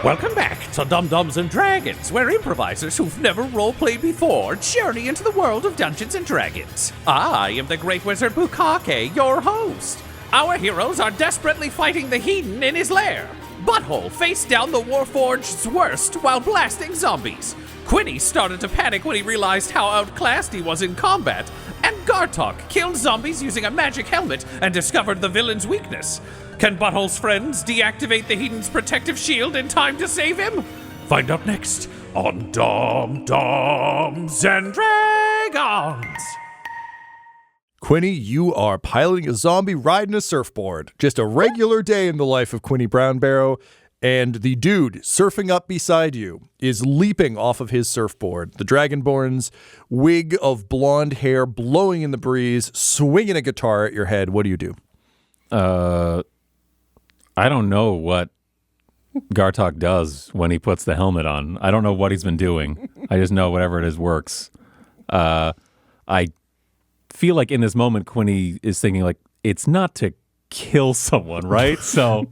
Welcome back to Dum-Dums and Dragons, where improvisers who've never roleplayed before journey into the world of Dungeons and Dragons. I am the Great Wizard Bukake, your host. Our heroes are desperately fighting the Hedon in his lair. Butthole faced down the warforged's worst while blasting zombies. Quinny started to panic when he realized how outclassed he was in combat. And Gartok killed zombies using a magic helmet and discovered the villain's weakness. Can Butthole's friends deactivate the Hedon's protective shield in time to save him? Find out next on Dum-Dums and Dragons. Quinny, you are piloting a zombie riding a surfboard. Just a regular day in the life of Quinny Brownbarrow, and the dude surfing up beside you is leaping off of his surfboard. The Dragonborn's wig of blonde hair blowing in the breeze, swinging a guitar at your head. What do you do? I don't know what Gartok does when he puts the helmet on. I don't know what he's been doing. I just know whatever it is works. I feel like in this moment, Quinny is thinking like, it's not to kill someone, right? So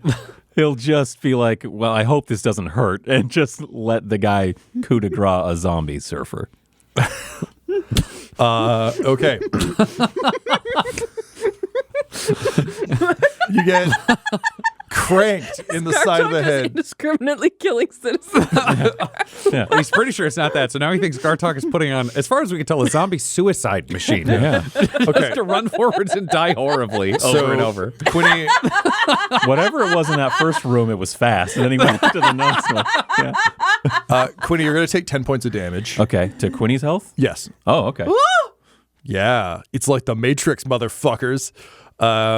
he'll just be like, well, I hope this doesn't hurt, and just let the guy coup de grace a zombie surfer. Okay. You get cranked in the side of the head. Indiscriminately killing citizens. Yeah. He's pretty sure it's not that. So now he thinks Gartok is putting on, as far as we can tell, a zombie suicide machine. Yeah. Okay. To run forwards and die horribly over and over. Quinny, Whatever it was in that first room, it was fast. And then he went to the next one. Yeah. Quinny, you're going to take 10 points of damage. Okay. To Quinny's health? Yes. Oh, okay. Yeah. It's like the Matrix, motherfuckers.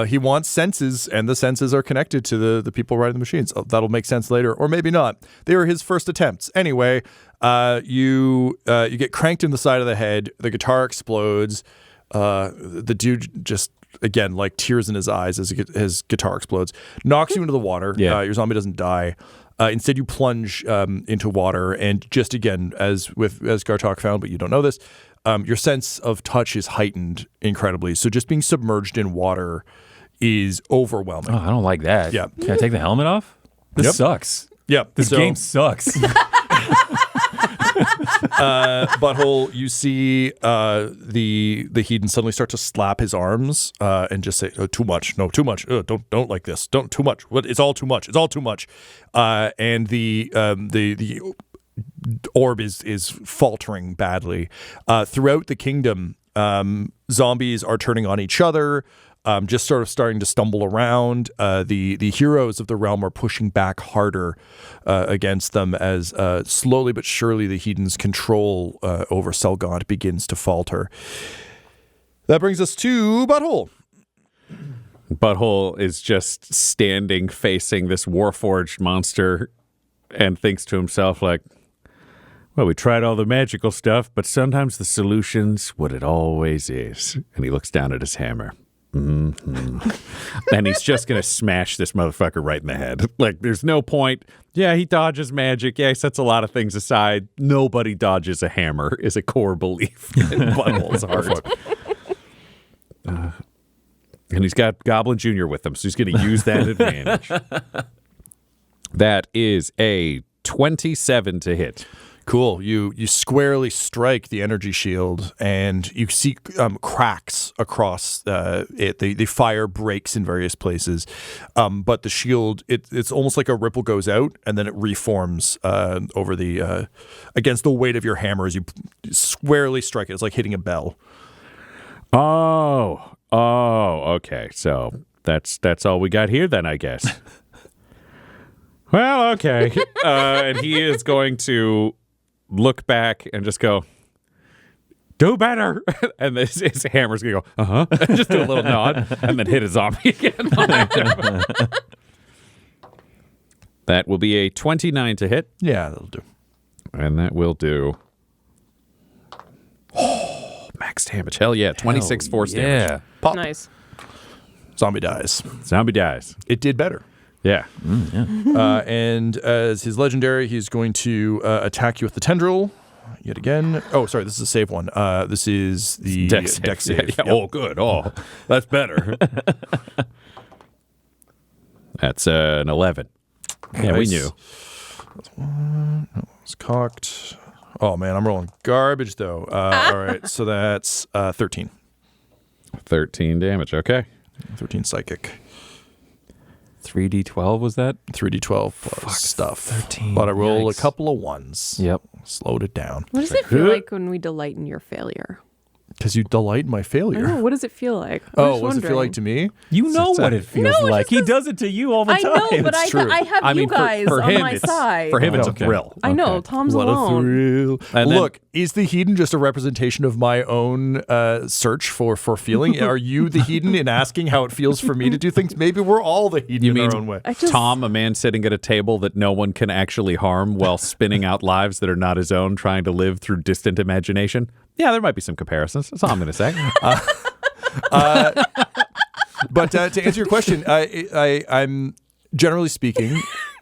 He wants senses, and the senses are connected to the people riding the machines. That'll make sense later, or maybe not. They were his first attempts. Anyway, you get cranked in the side of the head. The guitar explodes. The dude just, again, like tears in his eyes as his guitar explodes. Knocks you into the water. Yeah. Your zombie doesn't die. Instead, you plunge into water, and just again, as Gartok found, but you don't know this, your sense of touch is heightened incredibly. So just being submerged in water is overwhelming. Oh, I don't like that. Yeah. Can I take the helmet off? This Yep. sucks. Yeah, This game sucks. Butthole, you see the Hedon suddenly start to slap his arms and just say, oh, too much. No, too much. Don't like this. Don't too much. What? It's all too much. It's all too much. And the orb is faltering badly. Throughout the kingdom, zombies are turning on each other, just sort of starting to stumble around. The heroes of the realm are pushing back harder against them as slowly but surely the Hedon's control over Selgaunt begins to falter. That brings us to Butthole. Butthole is just standing facing this warforged monster and thinks to himself like, well, we tried all the magical stuff, but sometimes the solution's what it always is. And he looks down at his hammer. Mm-hmm. And he's just going to smash this motherfucker right in the head. Like, there's no point. Yeah, he dodges magic. Yeah, he sets a lot of things aside. Nobody dodges a hammer is a core belief in Butthole's heart. And he's got Goblin Jr. with him, so he's going to use that advantage. That is a 27 to hit. Cool. You squarely strike the energy shield, and you see cracks across it. The fire breaks in various places, but the shield it's almost like a ripple goes out, and then it reforms over the against the weight of your hammer as you squarely strike it. It's like hitting a bell. Oh, okay. So that's all we got here then, I guess. Well, okay. And he is going to look back and just go, do better. And his hammer's going to go, uh-huh. And just do a little nod and then hit a zombie again. That will be a 29 to hit. Yeah, that'll do. And that will do. Oh, max damage. Hell yeah. 26 force damage. Yeah. Pop. Nice. Zombie dies. Zombie dies. It did better. Yeah. And as his legendary, he's going to attack you with the tendril yet again. Oh, sorry, this is a save one. This is the deck save. Yeah. Yep. Oh, good. Oh, that's better. That's an 11. Yeah, we Nice. knew. 1. That was cocked. Oh, man, I'm rolling garbage, though. All right, so that's 13. 13 damage. Okay. 13 psychic. 3d12 was that? 3d12 plus stuff. 13. But I roll Yikes. a couple of ones. Yep. Slowed it down. What does it feel like when we delight in your failure? Because you delight in my I failure. know. What does it feel like? Oh, what does it feel like to me? You know what it feels No, like. He does it to you all the I time. know, but It's true. I have you guys for on him, my it's, side. For him, it's Okay. a thrill. I know. Okay. Tom's What alone. a thrill. And then- Look, is the hedon just a representation of my own search for feeling? Are you the hedon in asking how it feels for me to do things? Maybe we're all the hedon You in mean our own way. I just, Tom, a man sitting at a table that no one can actually harm while spinning out lives that are not his own, trying to live through distant imagination? Yeah, there might be some comparisons. That's all I'm going to say. But to answer your question, I'm generally speaking,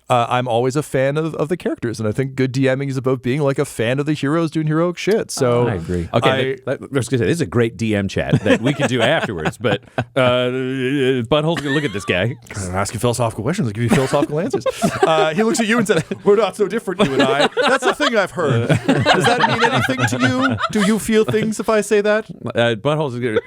I'm always a fan of the characters, and I think good DMing is about being like a fan of the heroes doing heroic shit. So I agree. Okay, I was going to say, this is a great DM chat that we can do afterwards, but Butthole's going to look at this guy. I'm asking philosophical questions. I'll give you philosophical answers. He looks at you and says, "We're not so different, you and I." That's a thing I've heard. Does that mean anything to you? Do you feel things if I say that? Butthole's going to...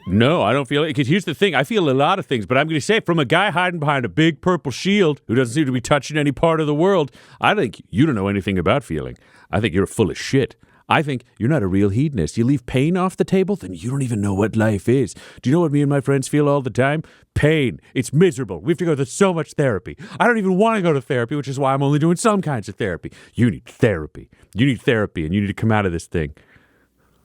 No, I don't feel it. Because here's the thing. I feel a lot of things, but I'm going to say from a guy hiding behind a big purple shield who doesn't seem to be touching any part of the world, I think you don't know anything about feeling. I think you're full of shit. I think you're not a real hedonist. You leave pain off the table, then you don't even know what life is. Do you know what me and my friends feel all the time? Pain. It's miserable. We have to go to so much therapy. I don't even want to go to therapy, which is why I'm only doing some kinds of therapy. You need therapy. You need therapy, and you need to come out of this thing.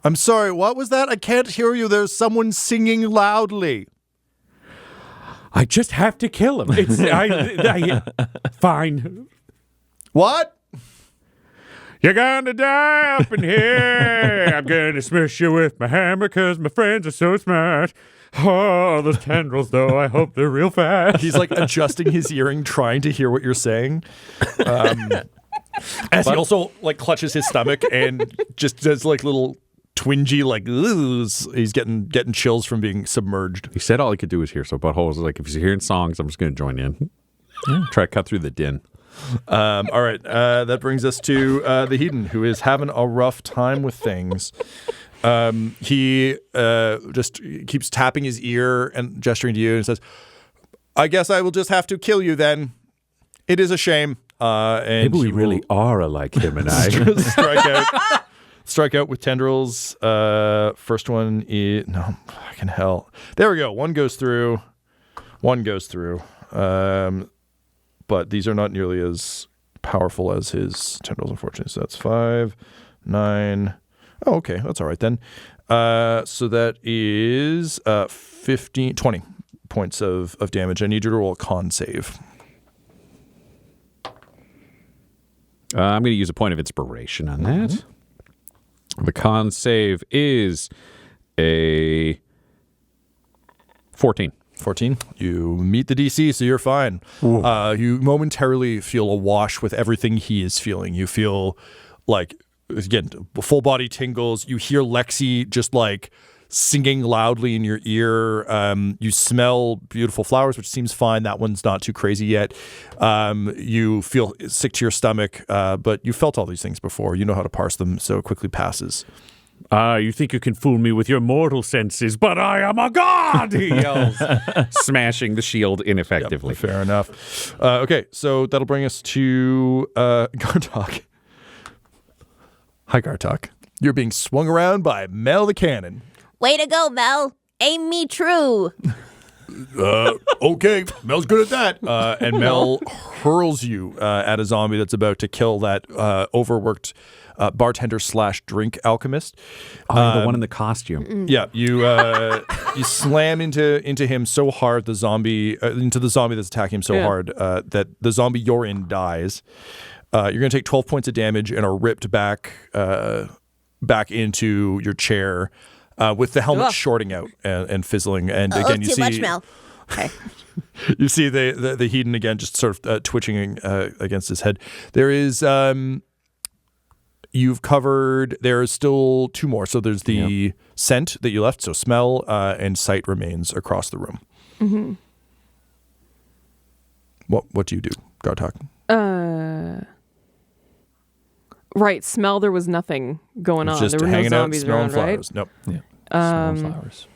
I'm sorry, what was that? I can't hear you. There's someone singing loudly. I just have to kill him. It's fine. What? You're gonna die up in here. I'm gonna smash you with my hammer because my friends are so smart. Oh, those tendrils, though, I hope they're real fast. He's like adjusting his earring, trying to hear what you're saying. As he also like clutches his stomach and just does like little twingy, like, he's getting chills from being submerged. He said all he could do was hear, so Butthole was like, if he's hearing songs, I'm just gonna join in. Try to cut through the din. All right, that brings us to the hedon, who is having a rough time with things. He just keeps tapping his ear and gesturing to you and says, "I guess I will just have to kill you then. It is a shame." And Maybe we he really will are alike, him and I. strike out with tendrils. First one is no fucking hell. There we go. One goes through. But these are not nearly as powerful as his tendrils, unfortunately. So that's 5, 9. Oh, okay. That's all right then. So that is 20 points of damage. I need you to roll a con save. I'm going to use a point of inspiration on that. The con save is a 14. 14. You meet the DC, so you're fine. You momentarily feel awash with everything he is feeling. You feel like, again, full body tingles. You hear Lexi just like singing loudly in your ear. You smell beautiful flowers, which seems fine. That one's not too crazy yet. You feel sick to your stomach, but you felt all these things before. You know how to parse them, so it quickly passes. You think you can fool me with your mortal senses, but I am a god, he yells, smashing the shield ineffectively. Yep, fair enough. Okay, so that'll bring us to Gartok. Hi, Gartok. You're being swung around by Mel the Cannon. Way to go, Mel. Aim me true. Okay, Mel's good at that. And Mel hurls you at a zombie that's about to kill that overworked bartender / drink alchemist. Oh, the one in the costume. Yeah, you you slam into him so hard, the zombie that's attacking him so hard that the zombie you're in dies. You're going to take 12 points of damage and are ripped back into your chair with the helmet shorting out and fizzling. And again, you too see much, Mel. Okay. you see the hedon again just sort of twitching against his head. There is you've covered. There is still 2 more. So there's the scent that you left. So smell and sight remains across the room. Mm-hmm. What do you do, Gartok? Right, smell. There was nothing going on. Just There were no hanging out, zombies smelling around, flowers. right? Nope. Yeah. Smelling flowers.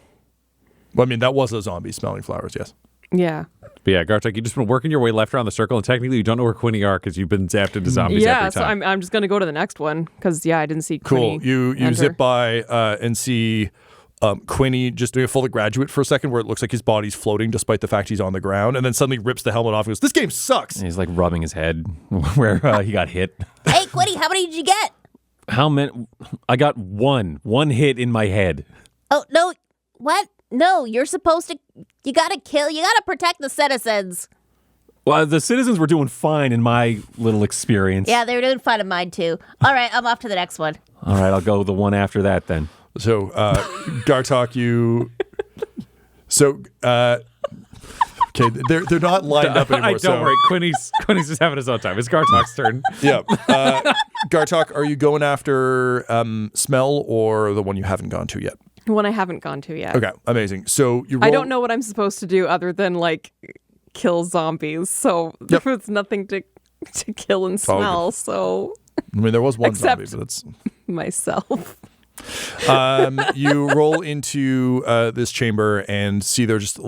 Well, I mean, that was a zombie smelling flowers. Yes. Yeah. But yeah, Gartok, you've just been working your way left around the circle, and technically you don't know where Quinny are because you've been zapped into zombies Yeah, every so time. I'm just gonna go to the next one because I didn't see. Cool. Quinny You enter. zip by and see Quinny just doing a full graduate for a second, where it looks like his body's floating despite the fact he's on the ground, and then suddenly rips the helmet off and goes, "This game sucks." And he's like rubbing his head where he got hit. Hey, Quinny, how many did you get? How many? I got one hit in my head. Oh, no. What? No, you're supposed to. You gotta kill. You gotta protect the citizens. Well, the citizens were doing fine in my little experience. Yeah, they were doing fun of mine, too. All right, I'm off to the next one. All right, I'll go the one after that then. So, Gartok, you. So, okay, they're not lined up anymore. Don't worry, Quinny's just having his own time. It's Gartok's turn. Yeah. Gartok, are you going after Smell or the one you haven't gone to yet? One I haven't gone to yet. Okay, amazing. So you roll, I don't know what I'm supposed to do other than like kill zombies. So Yep. there was nothing to kill and All good. smell. So I mean, there was one Except- zombie, but it's. myself. You roll into this chamber and see there's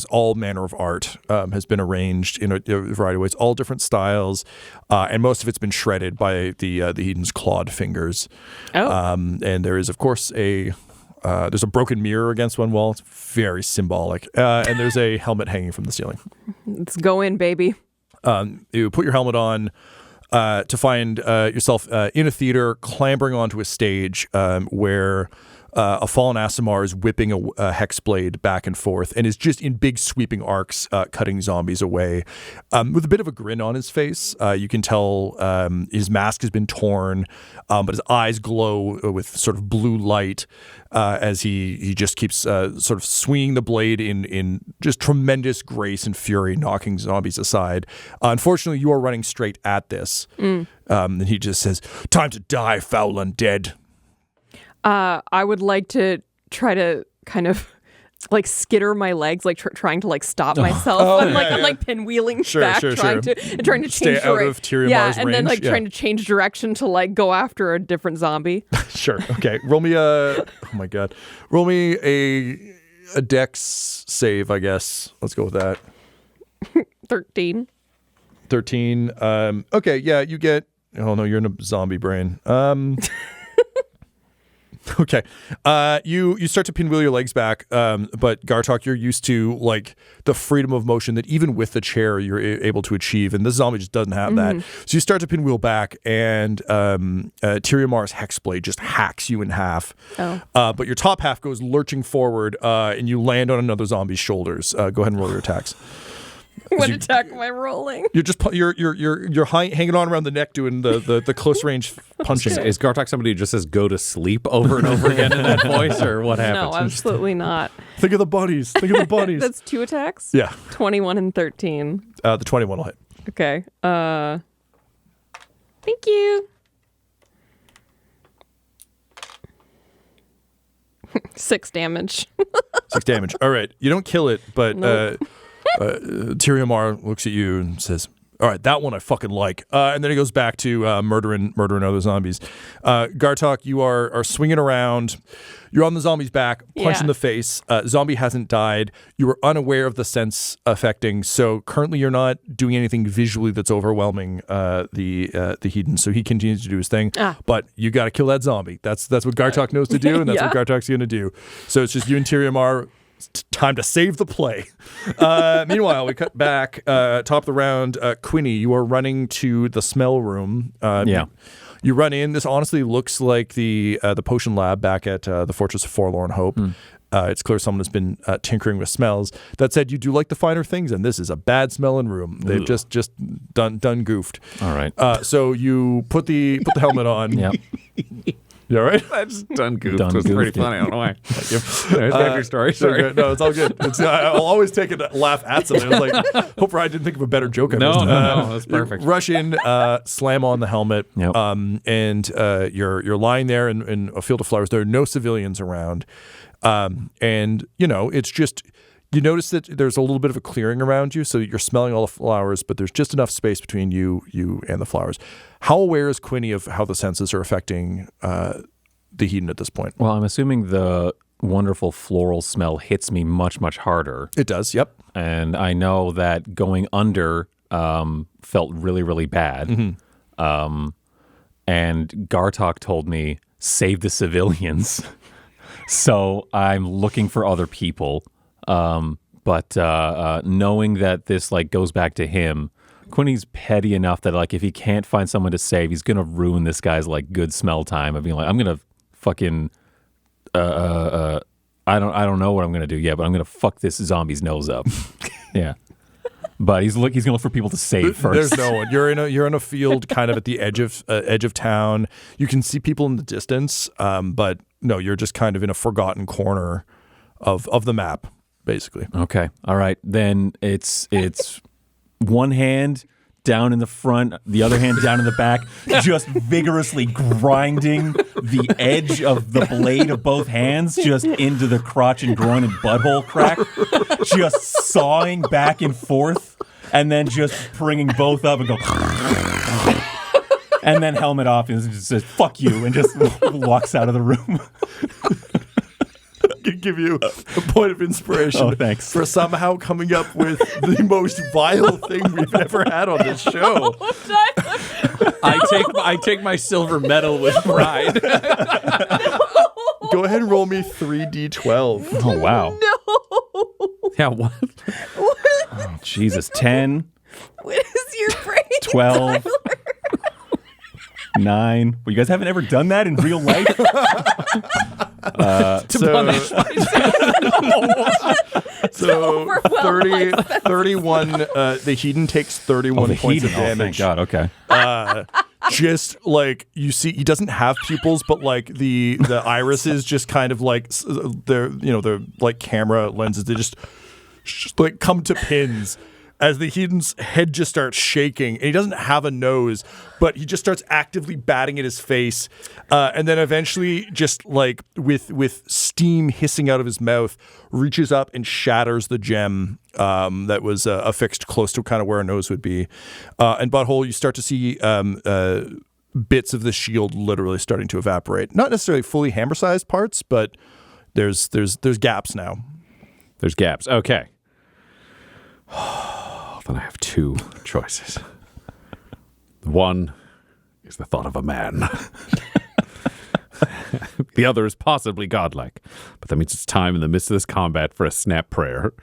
all manner of art has been arranged in a variety of ways, all different styles, and most of it's been shredded by the Hedon's clawed fingers. Oh. And there is, of course, there's a broken mirror against one wall. It's very symbolic, and there's a helmet hanging from the ceiling. Let's go in, baby. You put your helmet on. To find yourself in a theater, clambering onto a stage where a fallen Aasimar is whipping a hex blade back and forth and is just in big sweeping arcs cutting zombies away. With a bit of a grin on his face, you can tell his mask has been torn, but his eyes glow with sort of blue light as he just keeps sort of swinging the blade in just tremendous grace and fury, knocking zombies aside. Unfortunately, you are running straight at this. And he just says, "Time to die, foul undead." I would like to try to kind of like skitter my legs, like trying to like stop myself. I'm like pinwheeling back, trying to Stay change out of Tyriomar's yeah, and then range, like trying to change direction to like go after a different zombie. Sure. Okay. Roll me oh my god. Roll me a dex save, I guess. Let's go with that. 13. 13. Okay, yeah, you get oh no, you're in a zombie brain. Okay. You start to pinwheel your legs back, but Gartok, you're used to like the freedom of motion that even with the chair you're able to achieve, and this zombie just doesn't have that. So you start to pinwheel back, and Tyriomar's hexblade just hacks you in half. But your top half goes lurching forward, and you land on another zombie's shoulders. Go ahead and roll your attacks. What attack am I rolling? You're just you're hanging on around the neck doing the close range punching. Is Gartok somebody who just says "go to sleep" over and over again in that voice, or what happens? No, absolutely not. Think of the bunnies. Think of the bunnies. That's 2 attacks? Yeah. 21 and 13. The 21 will hit. Okay. Thank you. 6 damage. 6 damage. All right. You don't kill it, but Tyriomar looks at you and says, "All right, that one I fucking like." And then he goes back to murdering other zombies. Gartok, you are swinging around. You're on the zombie's back, punch in the face. Zombie hasn't died. You were unaware of the sense affecting, so currently you're not doing anything visually that's overwhelming the Hedon. So he continues to do his thing. But you got to kill that zombie. That's what Gartok knows to do, and that's what Gartok's going to do. So it's just you and Tyriomar. Time to save the play. Meanwhile, we cut back, top of the round. Quinny, you are running to the smell room. You run in. This honestly looks like the potion lab back at the Fortress of Forlorn Hope. It's clear someone has been tinkering with smells. That said, you do like the finer things, and this is a bad smelling room. They've just done goofed. All right. So you put the helmet on. Yep. You all right? I just done goofed. Done It was pretty goofed. funny. I don't know why. There's back to your story. Sorry. No, it's all good. I'll always take a laugh at something. I was like, hope I didn't think of a better joke. No, that's perfect. Rush in, slam on the helmet, Yep. and you're lying there in a field of flowers. There are no civilians around, and it's just You notice that there's a little bit of a clearing around you, so you're smelling all the flowers, but there's just enough space between you and the flowers. How aware is Quinny of how the senses are affecting the Hedon at this point? Well, I'm assuming the wonderful floral smell hits me much, much harder. It does, yep. And I know that going under felt really, really bad. Mm-hmm. And Gartok told me, save the civilians. So I'm looking for other people. But knowing that this like goes back to him, Quinny's petty enough that like if he can't find someone to save, he's gonna ruin this guy's like good smell time of being like, I'm gonna fucking I don't know what I'm gonna do yet, but I'm gonna fuck this zombie's nose up. Yeah. But he's gonna look for people to save first. There's no one. You're in a field kind of at the edge of town. You can see people in the distance, but no, you're just kind of in a forgotten corner of the map, basically. Okay. All right. Then it's one hand down in the front, the other hand down in the back, just vigorously grinding the edge of the blade of both hands just into the crotch and groin and butthole crack, just sawing back and forth, and then just bringing both up and go, and then helmet off and just says, fuck you, and just walks out of the room. I can give you a point of inspiration. Oh, thanks. For somehow coming up with the most vile thing we've ever had on this show. I take my silver medal with pride. Go ahead and roll me 3d12. Oh, wow. No. Yeah, what? Oh, Jesus. 10, What is your brain? 12, 9. Well, you guys haven't ever done that in real life? Punish So 31, the Hedon takes 31 points of Hedon. damage. Oh, thank God. Okay. Just like you see, he doesn't have pupils, but like the irises just kind of like they're like camera lenses. They just like come to pins as the Hedon's head just starts shaking, and he doesn't have a nose, but he just starts actively batting at his face, and then eventually, just like with steam hissing out of his mouth, reaches up and shatters the gem that was affixed close to kind of where a nose would be. And Butthole, you start to see bits of the shield literally starting to evaporate. Not necessarily fully hammer-sized parts, but there's gaps now. There's gaps. Okay. Then I have two choices. One is the thought of a man. The other is possibly godlike. But that means it's time in the midst of this combat for a snap prayer.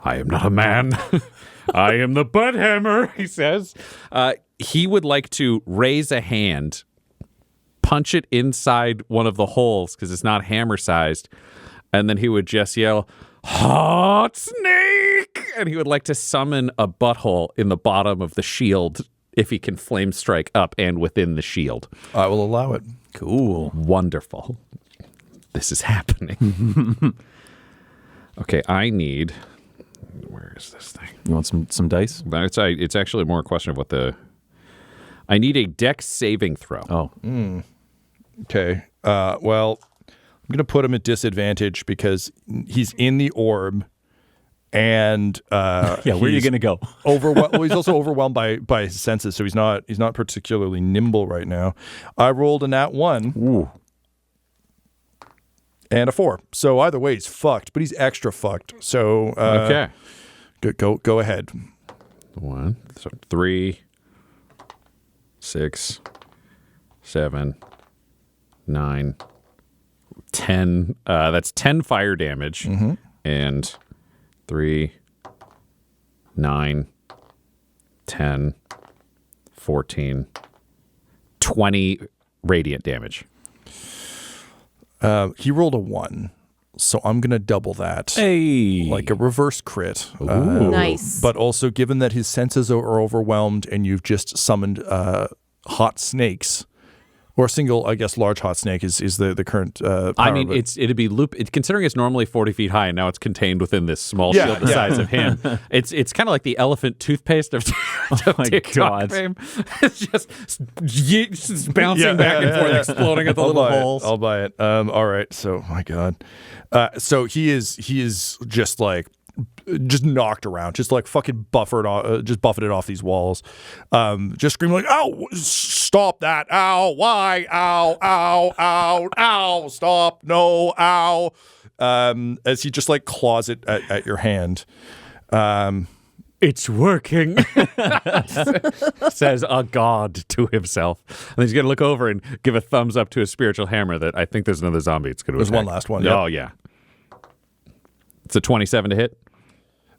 I am not a man. I am the butt hammer, he says. He would like to raise a hand, punch it inside one of the holes because it's not hammer-sized, and then he would just yell, "Hot snake!" And he would like to summon a butthole in the bottom of the shield if he can flame strike up and within the shield. I will allow it. Cool. Wonderful. This is happening. Okay, I need... Where is this thing? You want some dice? It's actually more a question of what the... I need a dex saving throw. Oh. Okay. Well, I'm going to put him at disadvantage because he's in the orb, and Yeah, where are you going to go? Well, he's also overwhelmed by his senses, so he's not particularly nimble right now. I rolled a nat 1. Ooh. And a 4. So either way, he's fucked, but he's extra fucked. So Okay. Go ahead. 1, so 3, 6, 7, 9, 10. That's 10 fire damage. And 3, 9, 10, 14, 20 radiant damage. He rolled a 1, so I'm going to double that. Hey. Like a reverse crit. Nice. But also, given that his senses are overwhelmed and you've just summoned hot snakes, Or a single, I guess, large hot snake is the current power. I mean, it'd be considering it's normally 40 feet high, and now it's contained within this small shield the size of him. It's kind of like the elephant toothpaste of my God. fame. It's just bouncing back and forth, exploding at the little holes. I'll buy it. All right. So, my God. So he is just like, just knocked around, just like fucking buffeted off these walls, just screaming like, "Ow! Stop that! Ow! Why? Ow! Ow! Ow! Ow! Stop! No! Ow!" As he just like claws it at your hand. It's working, says a god to himself. And he's going to look over and give a thumbs up to his spiritual hammer that I think there's another zombie it's going to There's attack. one last one. Oh, yeah. It's a 27 to hit.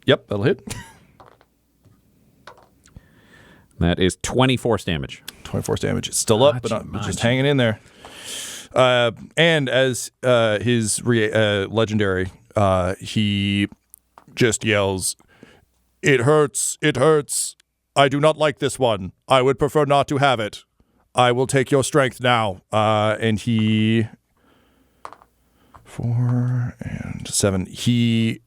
Yep, that'll hit. That is 24 damage. 24 damage. It's still up, but just hanging in there. And as his legendary, he just yells, "It hurts, it hurts. I do not like this one. I would prefer not to have it. I will take your strength now." And he... 4 and 7. He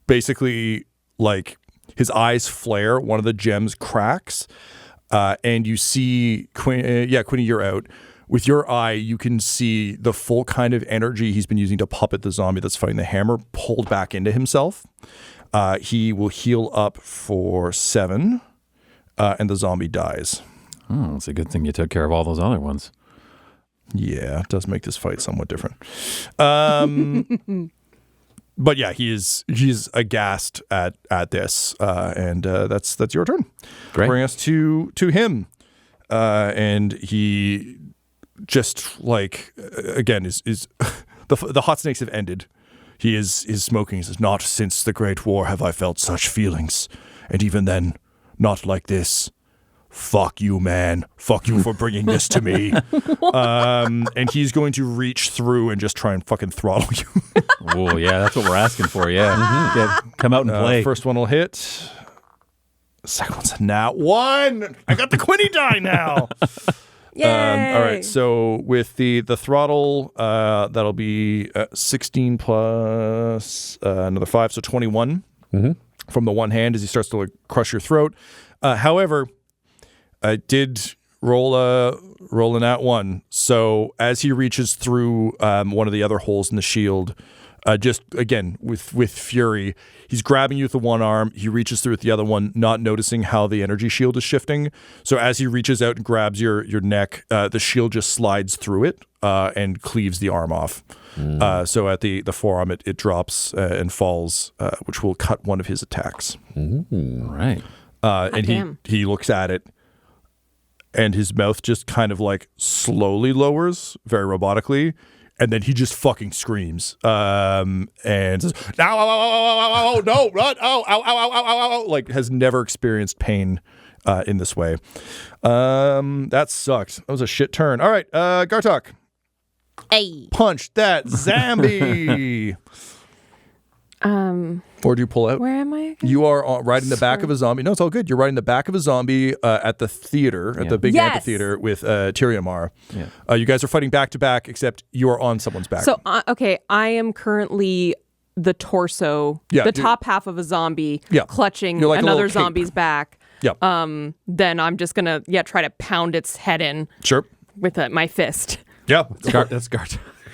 basically, like, his eyes flare. One of the gems cracks. And you see, Quinny, you're out. With your eye, you can see the full kind of energy he's been using to puppet the zombie that's fighting the hammer pulled back into himself. He will heal up for 7, and the zombie dies. Oh, it's a good thing you took care of all those other ones. Yeah, it does make this fight somewhat different. But yeah, he's aghast at this, and that's your turn. Great. Bring us to him, and he just like again is the hot snakes have ended. He is smoking. He says, "Not since the Great War have I felt such feelings, and even then, not like this. Fuck you, man. Fuck you for bringing this to me." And he's going to reach through and just try and fucking throttle you. Oh, yeah, that's what we're asking for, yeah. Come out and play. First one will hit. Second one's a nat 1. I got the Quinny die now. Yay! All right, so with the throttle, that'll be 16 plus another 5, so 21 from the one hand as he starts to like crush your throat. However, I did roll a nat 1. So as he reaches through one of the other holes in the shield, just again with fury, he's grabbing you with the one arm. He reaches through with the other one, not noticing how the energy shield is shifting. So as he reaches out and grabs your neck, the shield just slides through it and cleaves the arm off. So at the forearm, it drops and falls, which will cut one of his attacks. Right. And he looks at it. And his mouth just kind of like slowly lowers very robotically. And then he just fucking screams and says, "No, no, run, ow, ow, ow, ow, ow, ow," like has never experienced pain in this way. That sucked. That was a shit turn. All right, Gartok. Hey. Punch that zombie. Or do you pull out? Where am I again? You are riding the back of a zombie. No, it's all good. You're riding the back of a zombie at the theater, at the big amphitheater with Tyriamar. Yeah. You guys are fighting back to back, except you are on someone's back. So, okay, I am currently the torso, the top half of a zombie, clutching like another zombie's back. Yep. Then I'm just gonna try to pound its head in. Sure. With my fist. Yeah. That's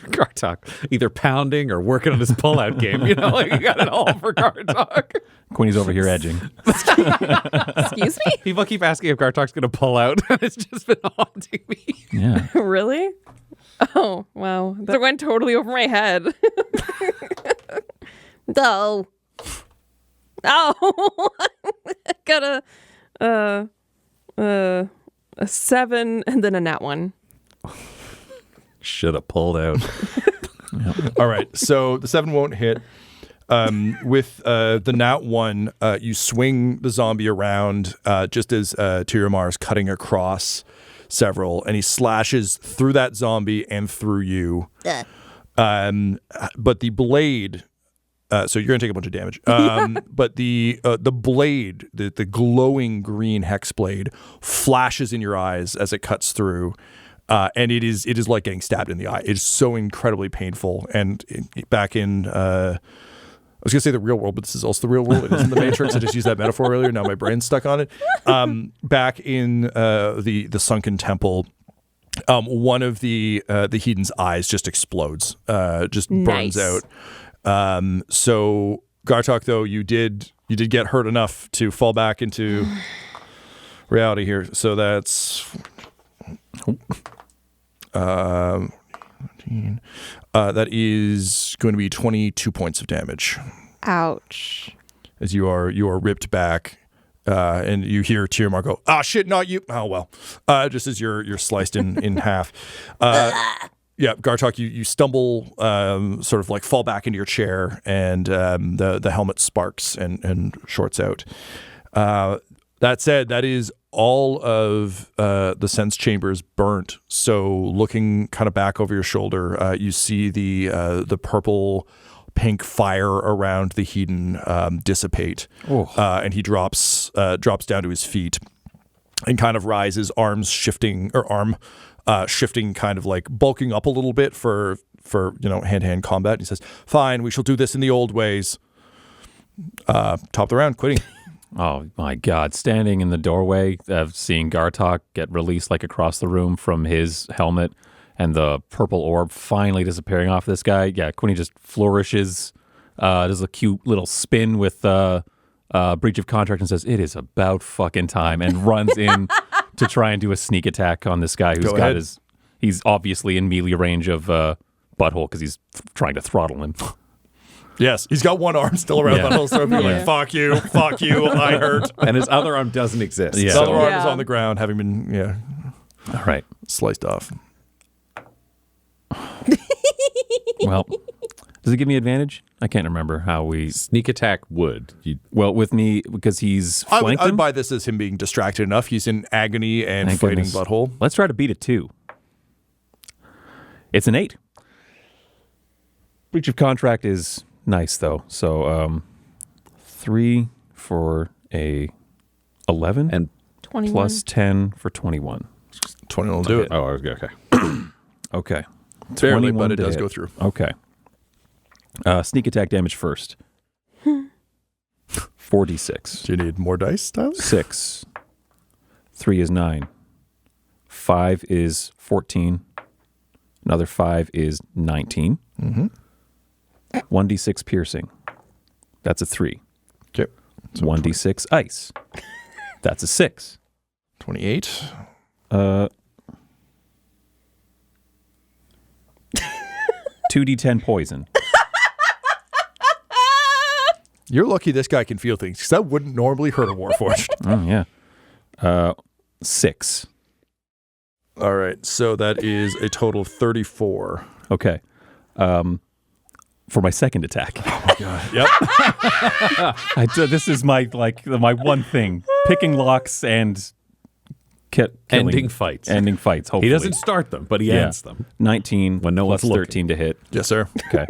Gartok. Either pounding or working on his pull-out game. You know, like you got it all for Gartok. Quinny's over here edging. Excuse me? People keep asking if Gartok's going to pull out, and it's just been haunting me. Yeah. Really? Oh, wow. That went totally over my head. No. Oh. I got a 7 and then a nat 1. Should have pulled out. All right, so the 7 won't hit. With the nat 1, you swing the zombie around just as Tyriamar is cutting across several, and he slashes through that zombie and through you. But the blade, so you're going to take a bunch of damage. But the blade, the glowing green hex blade, flashes in your eyes as it cuts through. And it is like getting stabbed in the eye. It is so incredibly painful. And back in, I was going to say the real world, but this is also the real world. It isn't the Matrix. I just used that metaphor earlier. Now my brain's stuck on it. Back in the sunken temple, one of the Hedon's eyes just explodes, just burns out. So Gartok, though, you did get hurt enough to fall back into reality here. So that's that is going to be 22 points of damage. Ouch. As you are ripped back, and you hear Tiamat go, "Ah, shit, not you." Oh well. Just as you're sliced in half. Yeah, Gartok, you stumble, sort of like fall back into your chair, and the helmet sparks and shorts out. That said, that is all of the sense chambers burnt. So looking kind of back over your shoulder, you see the purple pink fire around the Hedon dissipate, and he drops down to his feet and kind of rises, arm shifting, kind of like bulking up a little bit for hand-to-hand combat. He says, "Fine, we shall do this in the old ways." Top of the round, Quinny. Oh my God! Standing in the doorway of seeing Gartok get released like across the room from his helmet, and the purple orb finally disappearing off this guy. Yeah, Quinny just flourishes, does a cute little spin with breach of contract and says, "It is about fucking time," and runs in to try and do a sneak attack on this guy who's he's obviously in melee range of Butthole because he's trying to throttle him. Yes, he's got one arm still around Butthole's throat. Like, fuck you, I hurt. And his other arm doesn't exist. His other arm is on the ground, having been All right, sliced off. Well, does it give me advantage? I can't remember how we Sneak attack would. with me because he's flanked I him. would buy this as him being distracted enough. He's in agony and Thank fighting goodness. Butthole. Let's try to beat it too. It's an 8. Breach of contract is nice though. So 3 for a 11 And 21. plus 10 for 21. 21 will do it. oh, okay. Okay. Barely, 21 but it to does hit. go through. Okay. Sneak attack damage first. 4d6. Do you need more dice, Tyler? 6. 3 is 9. 5 is 14. Another 5 is 19. 1d6 piercing. That's a 3. Okay. 1d6 ice. That's a 6. 28. 2d10 poison. You're lucky this guy can feel things, because that wouldn't normally hurt a warforged. Oh, yeah. 6. All right, so that is a total of 34. Okay. For my second attack. Yep. This is my one thing. Picking locks and killing. Ending fights. Ending fights, hopefully. He doesn't start them, but he ends them. 19 When no plus one's looking. 13 to hit. Yes, sir. Okay.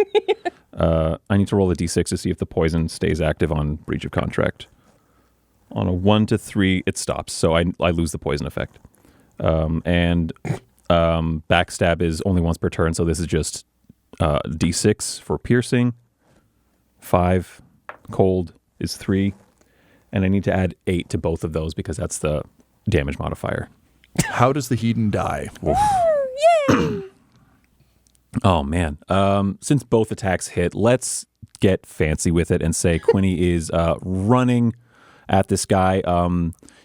I need to roll a d6 to see if the poison stays active on breach of contract. On a 1 to 3, it stops, so I lose the poison effect. And backstab is only once per turn, so this is just d6 for piercing. 5 cold is 3, and I need to add 8 to both of those because that's the damage modifier. How does the Hedon die? Oh man! Since both attacks hit, let's get fancy with it and say Quinny is running at this guy.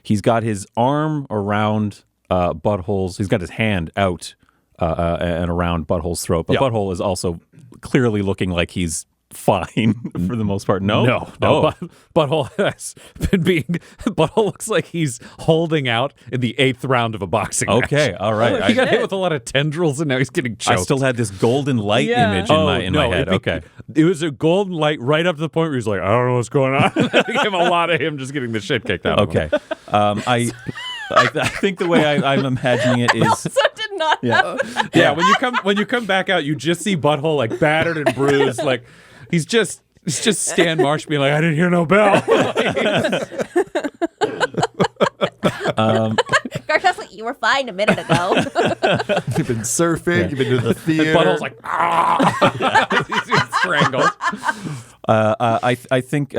He's got his arm around Butthole's. He's got his hand out and around Butthole's throat, but Butthole is also clearly looking like he's fine for the most part. No. Butthole has been being. Butthole looks like he's holding out in the 8th round of a boxing match. Okay, all right. He got hit with a lot of tendrils, and now he's getting choked. I still had this golden light image in my head. Okay. It was a golden light right up to the point where he's like, I don't know what's going on. It became a lot of him just getting the shit kicked out of him. Okay. I think the way I'm imagining it is. So did not know. Yeah, when you come back out, you just see Butthole like battered and bruised. Like he's just Stan Marsh being like, I didn't hear no bell. Gartok's like, You were fine a minute ago. You've been surfing. You've been to the theater. Butthole's like, he's being strangled. I think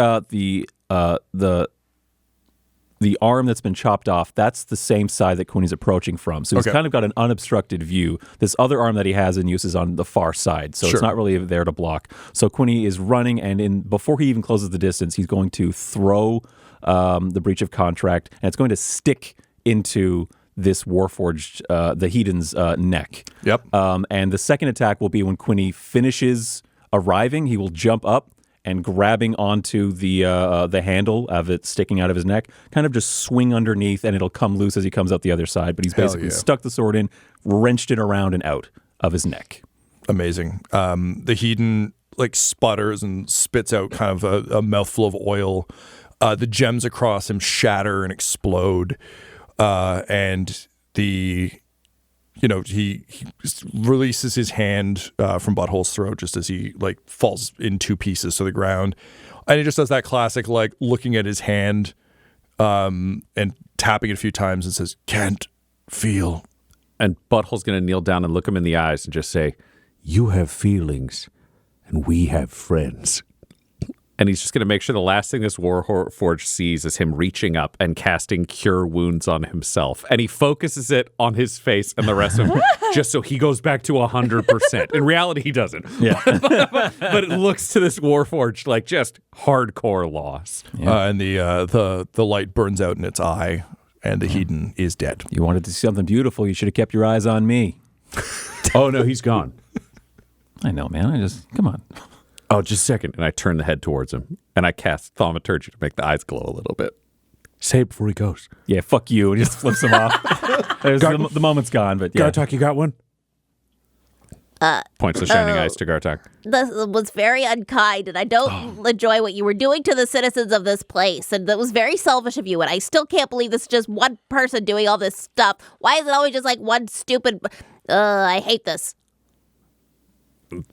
the arm that's been chopped off, that's the same side that Quinny's approaching from. So he's kind of got an unobstructed view. This other arm that he has in use is on the far side, so it's not really there to block. So Quinny is running, and before he even closes the distance, he's going to throw the breach of contract, and it's going to stick into this warforged, the Hedon's neck. Yep. And the second attack will be when Quinny finishes arriving. He will jump up and grabbing onto the handle of it sticking out of his neck, kind of just swing underneath, and it'll come loose as he comes out the other side. But he's basically stuck the sword in, wrenched it around and out of his neck. Amazing. The Hedon like sputters and spits out kind of a mouthful of oil. The gems across him shatter and explode, and he releases his hand from Butthole's throat just as he like falls in two pieces to the ground, and he just does that classic like looking at his hand and tapping it a few times and says, "Can't feel." And Butthole's going to kneel down and look him in the eyes and just say, "You have feelings, and we have friends." And he's just going to make sure the last thing this warforged sees is him reaching up and casting Cure Wounds on himself. And he focuses it on his face and the rest of him just so he goes back to 100%. In reality, he doesn't. Yeah. But it looks to this warforged like just hardcore loss. Yeah. And the light burns out in its eye, and the Hedon is dead. You wanted to see something beautiful, you should have kept your eyes on me. Oh, no, he's gone. I know, man. Come on. Oh, just a second. And I turn the head towards him, and I cast Thaumaturgy to make the eyes glow a little bit. Say it before he goes. Yeah, fuck you. And he just flips him off. The moment's gone, but yeah. Gartok, you got one? Points the shining eyes to Gartok. This was very unkind, and I don't enjoy what you were doing to the citizens of this place. And that was very selfish of you, and I still can't believe this is just one person doing all this stuff. Why is it always just like one stupid... I hate this.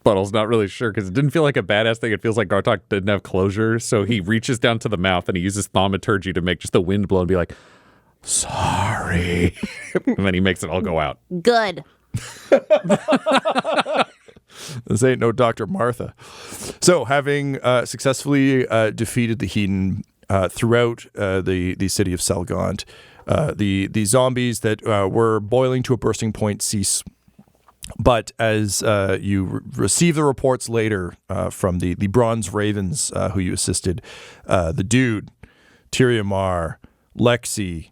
Butthole's not really sure because it didn't feel like a badass thing. It feels like Gartok didn't have closure, so he reaches down to the mouth and he uses Thaumaturgy to make just the wind blow and be like, "Sorry." And then he makes it all go out. Good. This ain't no Dr. Martha. So, having successfully defeated the Hedon throughout the city of Selgaunt, the zombies that were boiling to a bursting point cease. But as you receive the reports later from the Bronze Ravens who you assisted, the Dude, Tyriamar, Lexi,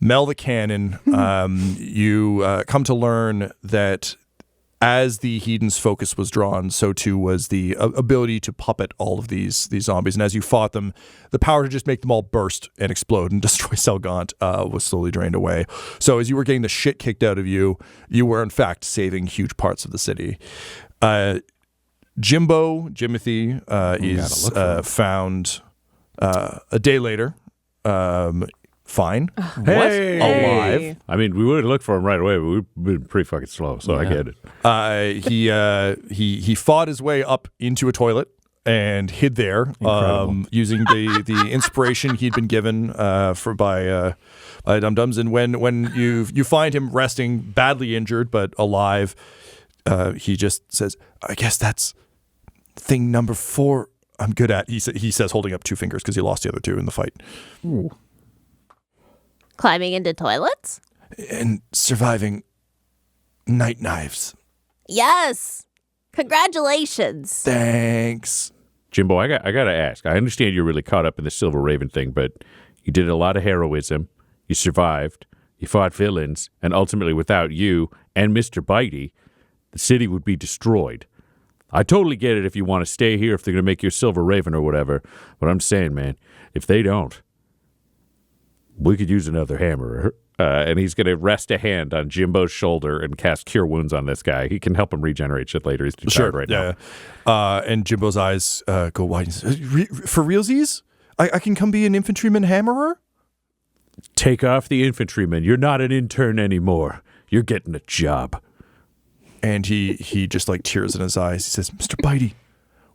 Mel the Cannon, you come to learn that as the Hedon's focus was drawn, so too was the ability to puppet all of these zombies. And as you fought them, the power to just make them all burst and explode and destroy Selgaunt was slowly drained away. So as you were getting the shit kicked out of you, you were in fact saving huge parts of the city. Jimothy is found a day later. Fine. Hey! Alive. I mean, we would have looked for him right away, but we've been pretty fucking slow, so I get it. He fought his way up into a toilet and hid there, using the inspiration he'd been given by Dum Dums. And when you find him resting, badly injured but alive, he just says, "I guess that's thing number 4 I'm good at." He says, holding up 2 fingers because he lost the other 2 in the fight. Ooh. Climbing into toilets? And surviving night knives. Yes. Congratulations. Thanks. Jimbo, I got to ask. I understand you're really caught up in the Silver Raven thing, but you did a lot of heroism. You survived. You fought villains, and ultimately, without you and Mr. Bitey, the city would be destroyed. I totally get it if you want to stay here, if they're going to make you a Silver Raven or whatever. But I'm saying, man, if they don't, we could use another hammer. And he's going to rest a hand on Jimbo's shoulder and cast Cure Wounds on this guy. He can help him regenerate shit later. He's too tired right now. And Jimbo's eyes go wide. For realsies? I can come be an infantryman hammerer? Take off the infantryman. You're not an intern anymore. You're getting a job. And he just like tears in his eyes. He says, "Mr. Bitey,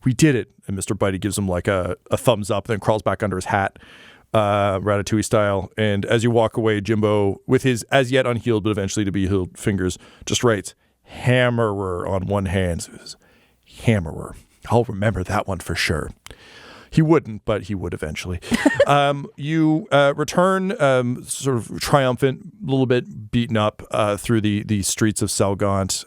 we did it." And Mr. Bitey gives him like a thumbs up, then crawls back under his hat. Ratatouille style. And as you walk away, Jimbo, with his as yet unhealed but eventually to be healed fingers, just writes Hammerer on one hand. So it was Hammerer. I'll remember that one for sure. He wouldn't, but he would eventually. You return sort of triumphant, a little bit beaten up through the streets of Selgaunt.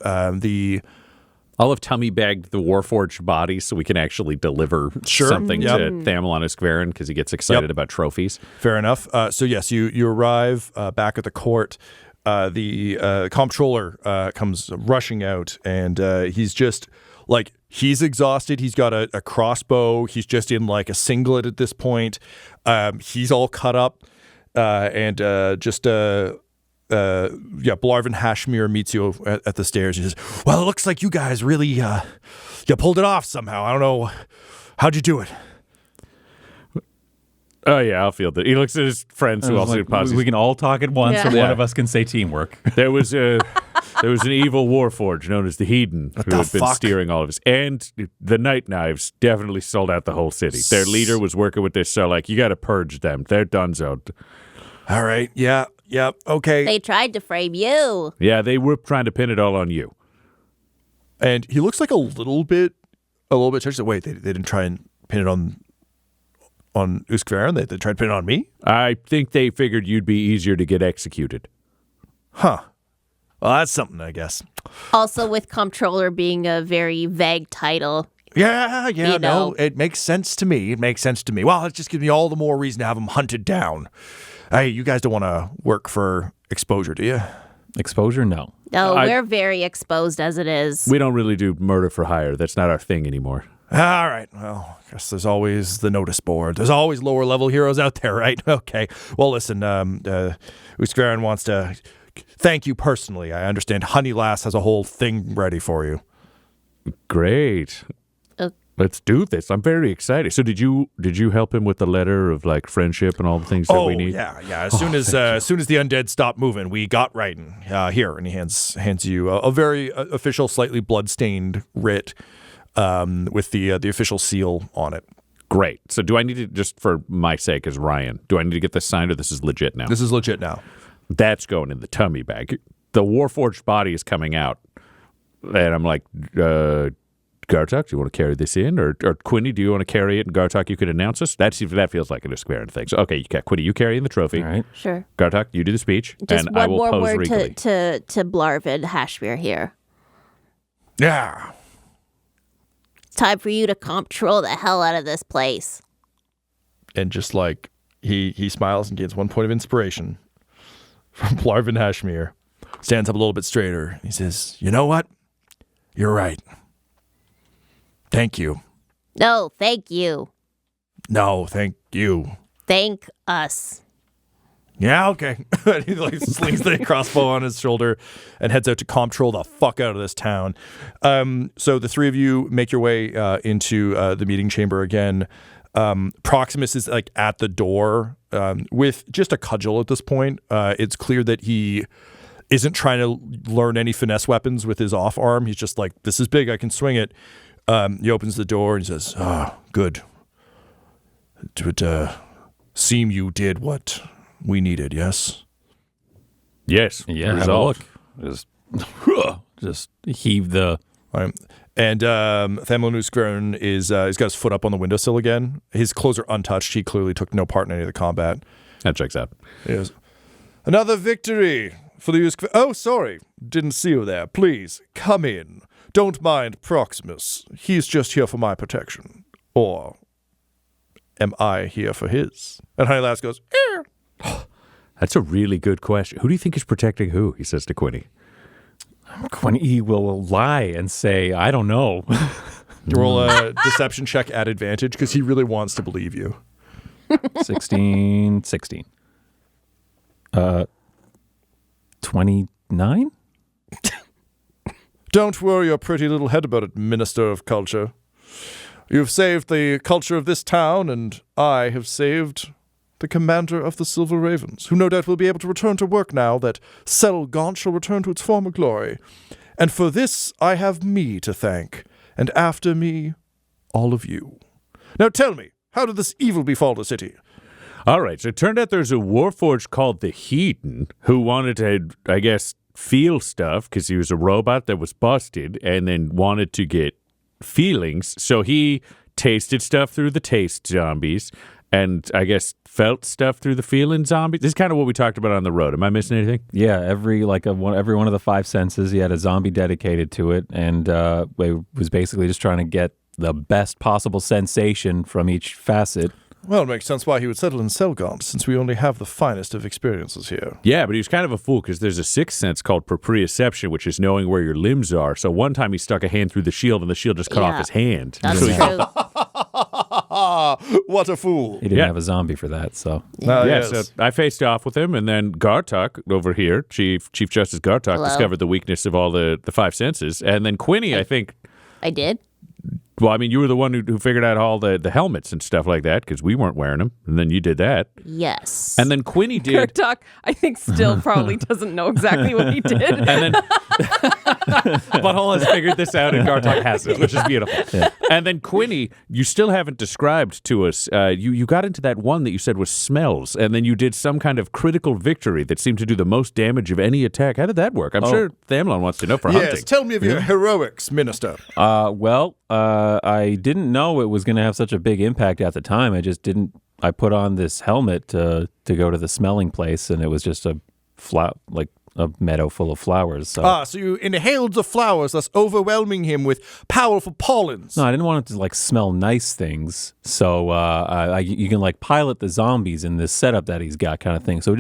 I'll have tummy bagged the warforged body so we can actually deliver something to Thamelon Iskvarin because he gets excited about trophies. Fair enough. So yes, you arrive back at the court. The comptroller comes rushing out, and he's just like, he's exhausted. He's got a crossbow. He's just in like a singlet at this point. He's all cut up, and Blarvin Hashmir meets you at the stairs. He says, well, it looks like you guys really you pulled it off somehow. I don't know. How'd you do it? Oh, yeah, I'll field it. He looks at his friends who also pauses. We can all talk at once, or one of us can say teamwork. There was an evil warforged known as the Hedon who had been steering all of us. And the Night Knives definitely sold out the whole city. Their leader was working with this, so like, you got to purge them. They're donezo. All right. Yeah. Okay. They tried to frame you. Yeah, they were trying to pin it all on you. And he looks like a little bit touched. Wait, they didn't try and pin it on Uskvarin? They tried to pin it on me? I think they figured you'd be easier to get executed. Huh. Well, that's something, I guess. Also, with comptroller being a very vague title. Yeah, you know. No, it makes sense to me. Well, it just gives me all the more reason to have him hunted down. Hey, you guys don't want to work for exposure, do you? Exposure? No. No, we're very exposed as it is. We don't really do murder for hire. That's not our thing anymore. All right. Well, I guess there's always the notice board. There's always lower level heroes out there, right? Okay. Well, listen, Uskvarin wants to thank you personally. I understand Honey Lass has a whole thing ready for you. Great. Let's do this. I'm very excited. So did you help him with the letter of like friendship and all the things that we need? Yeah. As soon as the undead stopped moving, we got writing. Here, and he hands you a very official, slightly bloodstained writ with the official seal on it. Great. So do I need to, just for my sake as Ryan, do I need to get this signed or this is legit now? This is legit now. That's going in the tummy bag. The warforged body is coming out. And I'm like, Gartok, do you want to carry this in? Or Quinny, do you want to carry it? And Gartok, you could announce us? That feels like an Iskvarin thing. So, okay, Quinny, you carry in the trophy. All right. Sure. Gartok, you do the speech. Just and one I will more pose word regally. to Blarvin Hashmir here. Yeah. It's time for you to comptroll the hell out of this place. And just like he smiles and gets 1 point of inspiration from Blarvin Hashmir. Stands up a little bit straighter. He says, you know what? You're right. Thank you. No, thank you. No, thank you. Thank us. Yeah, okay. He like slings the crossbow on his shoulder and heads out to comptroll the fuck out of this town. So the three of you make your way into the meeting chamber again. Proximus is like at the door with just a cudgel at this point. It's clear that he isn't trying to learn any finesse weapons with his off arm. He's just like, this is big, I can swing it. He opens the door and says, good. It would seem you did what we needed, yes? Yes. Yeah, have a resolved. look. Just heave the... All right. And Thamelon Uskvarin he's got his foot up on the windowsill again. His clothes are untouched. He clearly took no part in any of the combat. That checks out. Yes. Another victory for the Uskvarin. Oh, sorry. Didn't see you there. Please, come in. Don't mind Proximus. He's just here for my protection. Or am I here for his? And Honey Lass goes, That's a really good question. Who do you think is protecting who? He says to Quinny. Quinny will lie and say, I don't know. You roll a deception check at advantage because he really wants to believe you. 16. 29? Don't worry your pretty little head about it, Minister of Culture. You've saved the culture of this town, and I have saved the commander of the Silver Ravens, who no doubt will be able to return to work now that Selgaunt shall return to its former glory. And for this I have me to thank, and after me, all of you. Now tell me, how did this evil befall the city? All right, so it turned out there's a warforged called the Hedon who wanted to, I guess, feel stuff because he was a robot that was busted and then wanted to get feelings. So he tasted stuff through the taste zombies and I guess felt stuff through the feeling zombies. This is kind of what we talked about on the road. Am I missing anything? Yeah, every one of the 5 senses, he had a zombie dedicated to it, and it was basically just trying to get the best possible sensation from each facet. Well, it makes sense why he would settle in Selgant, since we only have the finest of experiences here. Yeah, but he was kind of a fool because there's a 6th sense called proprioception, which is knowing where your limbs are. So one time he stuck a hand through the shield and the shield just cut off his hand. That's So he- true. What a fool. He didn't Yeah. have a zombie for that, so. Yes. So I faced off with him, and then Gartok over here, Chief Justice Gartok, Hello. discovered the weakness of all the 5 senses. And then Quinny, I think, I did. well, I mean, you were the one who figured out all the helmets and stuff like that because we weren't wearing them, and then you did that. Yes. And then Quinny did. Gartok, I think, still probably doesn't know exactly what he did. And then Butthole has figured this out, and Gartok hasn't, which is beautiful. Yeah. And then Quinny, you still haven't described to us. You got into that one that you said was smells, and then you did some kind of critical victory that seemed to do the most damage of any attack. How did that work? I'm sure Thamlon wants to know for Yes, hunting. tell me of your heroics, Minister. I didn't know it was going to have such a big impact at the time. I just didn't. I put on this helmet to go to the smelling place, and it was just a meadow full of flowers. So. So you inhaled the flowers, thus overwhelming him with powerful pollens. No, I didn't want it to smell nice things. So you can pilot the zombies in this setup that he's got, kind of thing. So it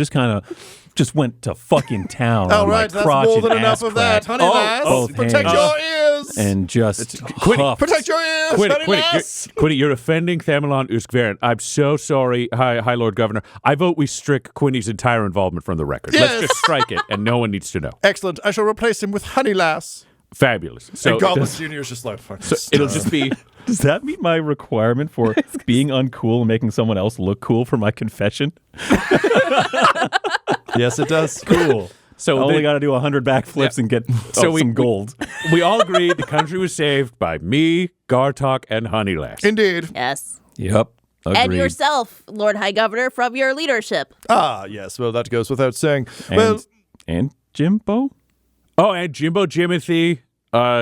just went to fucking town. All on right, that's crotch more and than enough ass of that, crack. honey lass. both Protect hands. your ears. And just Quinny, huffed. Protect your ears, honey Quinny, you're offending Thamlon Uskvaren. I'm so sorry, High Lord Governor. I vote we strike Quinny's entire involvement from the record. Yes. Let's just strike it, and no one needs to know. Excellent. I shall replace him with honey lass. Fabulous. So And Goblin Jr. is just like, it'll just be. Does that meet my requirement for being uncool and making someone else look cool for my confession? Yes, it does. Cool. So I only got to do 100 backflips and get some gold. We all agreed the country was saved by me, Gartok, and Honeylass. Indeed. Yes. Yep. Agreed. And yourself, Lord High Governor, from your leadership. Ah, yes. Well, that goes without saying. And Jimbo? Oh, and Jimbo Jimothy.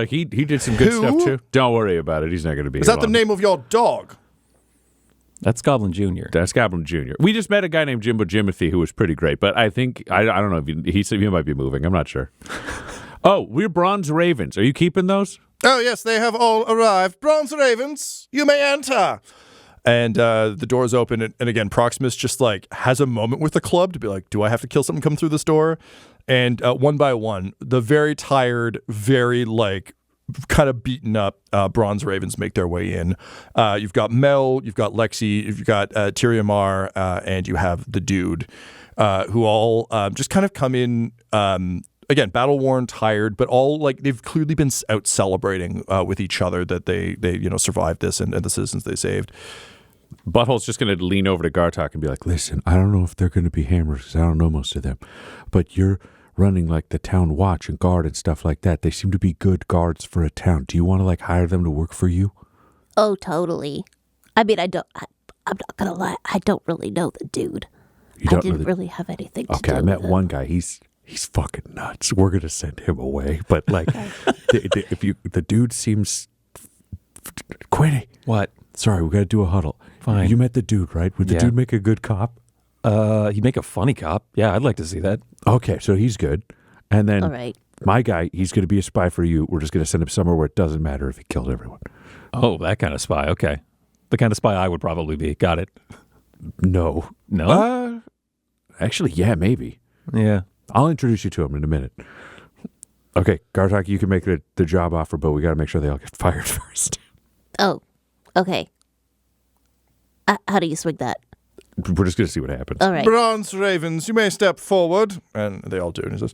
He did some good Who? stuff too. Don't worry about it. He's not going to be. Is that the long. name of your dog? That's Goblin Jr. That's Goblin Jr. We just met a guy named Jimbo Jimothy who was pretty great, but I think I don't know if he said he might be moving. I'm not sure. Oh, we're Bronze Ravens. Are you keeping those? Oh, yes, they have all arrived. Bronze Ravens, you may enter. And the doors open, and again, Proximus just has a moment with the club to be like, do I have to kill something come through this door? And one by one, the very tired, very kind of beaten up Bronze Ravens make their way in. You've got Mel, you've got Lexi, you've got Tyriamar, and you have the dude, who all just kind of come in, again, battle worn, tired, but all they've clearly been out celebrating with each other that they survived this and the citizens they saved. Butthole's just going to lean over to Gartok and be like, listen, I don't know if they're going to be hammers because I don't know most of them, but you're running the town watch and guard and stuff like that. They seem to be good guards for a town. Do you want to hire them to work for you? Oh, totally. I mean, I'm not going to lie. I don't really know the dude. I didn't really have anything to do Okay, I with met him. one guy. He's fucking nuts. We're going to send him away. But the dude seems... Quinny. What? Sorry, we got to do a huddle. Fine. You met the dude, right? Would the Yeah. dude make a good cop? He'd make a funny cop. Yeah, I'd like to see that. Okay, so he's good. And then All right. my guy, he's going to be a spy for you. We're just going to send him somewhere where it doesn't matter if he killed everyone. Oh, that kind of spy. Okay. The kind of spy I would probably be. Got it. No. No? Actually, yeah, maybe. Yeah. I'll introduce you to him in a minute. Okay, Gartok, you can make the job offer, but we got to make sure they all get fired first. Oh, okay. How do you swing that? We're just going to see what happens. All right. Bronze Ravens, you may step forward. And they all do. And he says,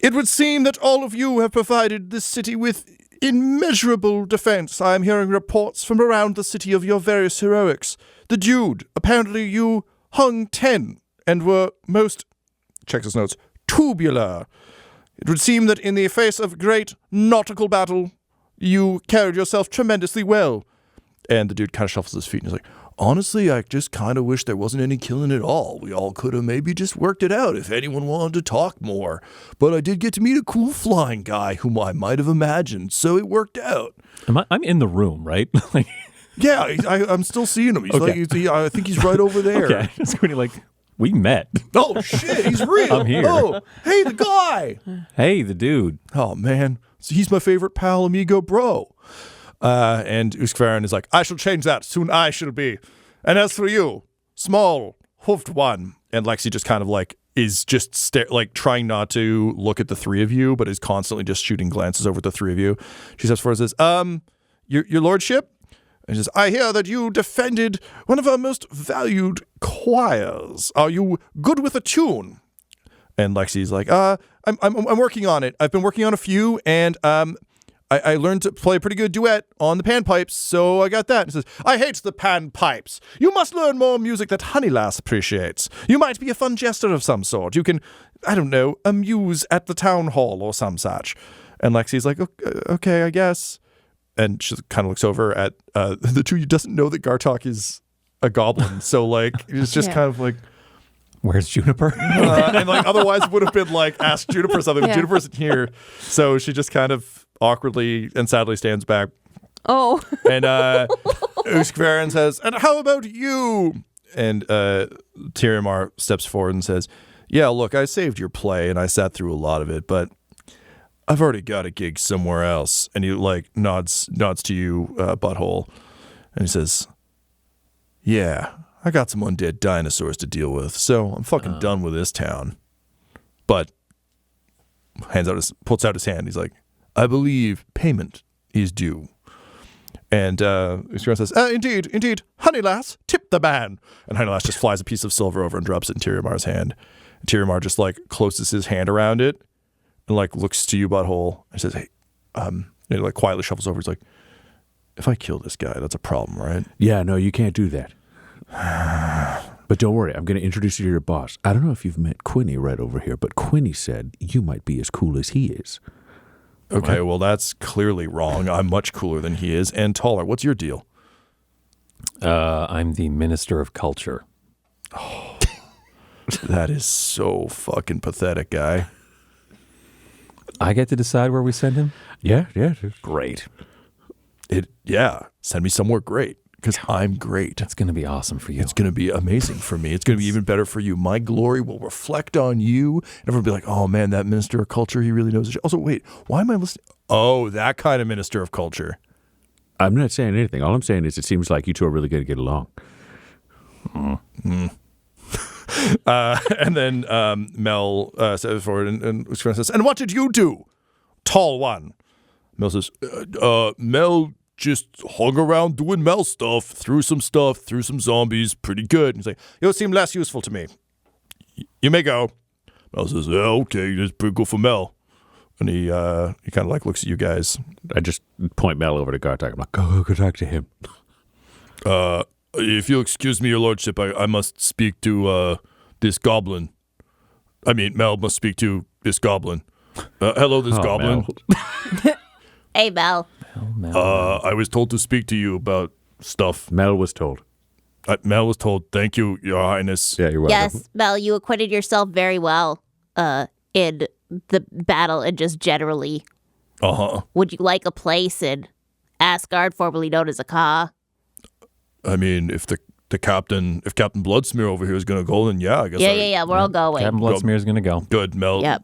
it would seem that all of you have provided this city with immeasurable defense. I am hearing reports from around the city of your various heroics. The dude, apparently you hung 10 and were most, checks his notes, tubular. It would seem that in the face of great nautical battle, you carried yourself tremendously well. And the dude kind of shuffles his feet and he's like, honestly, I just kind of wish there wasn't any killing at all. We all could have maybe just worked it out if anyone wanted to talk more. But I did get to meet a cool flying guy whom I might have imagined, so it worked out. I'm in the room, right? Like, Yeah, I'm still seeing him. He's Okay. I think he's right over there. okay. It's Quinny like, we met. Oh, shit, he's real. I'm here. Oh, hey, the guy. Hey, the dude. Oh, man. So he's my favorite pal, amigo, bro. And Uskvaran is like, I shall change that. Soon I shall be. And as for you, small, hoofed one. And Lexi just kind of like is just like trying not to look at the three of you, but is constantly just shooting glances over at the three of you. She says, for says, your lordship? And she says, I hear that you defended one of our most valued choirs. Are you good with a tune? And Lexi's like, I'm working on it. I've been working on a few, and I learned to play a pretty good duet on the panpipes, so I got that. And says, I hate the panpipes. You must learn more music that Honeylass appreciates. You might be a fun jester of some sort. You can, I don't know, amuse at the town hall or some such. And Lexi's like, okay, I guess. And she kind of looks over at the two. You doesn't know that Gartok is a goblin, so like it's just kind of like, Where's Juniper? and like otherwise would have been like ask Juniper something. But Juniper isn't here, so she just kind of awkwardly and sadly stands back. Oh. And Uskvaran says, "And how about you?" And Tiramar steps forward and says, "Yeah, look, I saved your play and I sat through a lot of it, but I've already got a gig somewhere else." And he like nods to you, Butthole, and he says, "Yeah, I got some undead dinosaurs to deal with, so I'm fucking done with this town." But puts out his hand. He's like, "I believe payment is due." And Uskvaran says, indeed, Honeylass, tip the man." And Honeylass just flies a piece of silver over and drops it in Tiramar's hand. And Tiramar just like closes his hand around it and like looks to you, Butthole, and says, "Hey," and he like quietly shuffles over. He's like, "If I kill this guy, that's a problem, right?" Yeah, no, you can't do that. But don't worry, I'm going to introduce you to your boss. I don't know if you've met Quinny right over here, but Quinny said you might be as cool as he is. Okay, well, that's clearly wrong. I'm much cooler than he is and taller. What's your deal? I'm the Minister of Culture. That is so fucking pathetic, guy. I get to decide where we send him? Yeah. Great. Send me somewhere great, because I'm great. That's going to be awesome for you. It's going to be amazing for me. It's going to be even better for you. My glory will reflect on you. And everyone will be like, oh, man, that Minister of Culture, he really knows his shit. Also, wait, why am I listening? Oh, that kind of Minister of Culture. I'm not saying anything. All I'm saying is it seems like you two are really going to get along. And then Mel says forward and Uskvaran says, "And what did you do, tall one?" Mel says, Mel just hung around doing Mel stuff, threw some zombies, pretty good. And he's like, "You'll seem less useful to me. You may go." Mel says, "Yeah, okay, that's pretty good for Mel." And he kind of like looks at you guys. I just point Mel over to Gartok. I'm like, go talk to him. If you'll excuse me, your lordship, I must speak to this goblin. I mean, Mel must speak to this goblin. Hello, this goblin. Mel. Hey, Mel. I was told to speak to you about stuff. Mel was told. Mel was told, "Thank you, your highness." Yeah, you're welcome. Yes, Mel, you acquitted yourself very well in the battle and just generally. Uh-huh. Would you like a place in Asgard, formerly known as Aka? I mean, if Captain Bloodsmear over here is going to go, then yeah, I guess. Yeah, we're all going. Captain Bloodsmear's going to go. Good, Mel. Yep.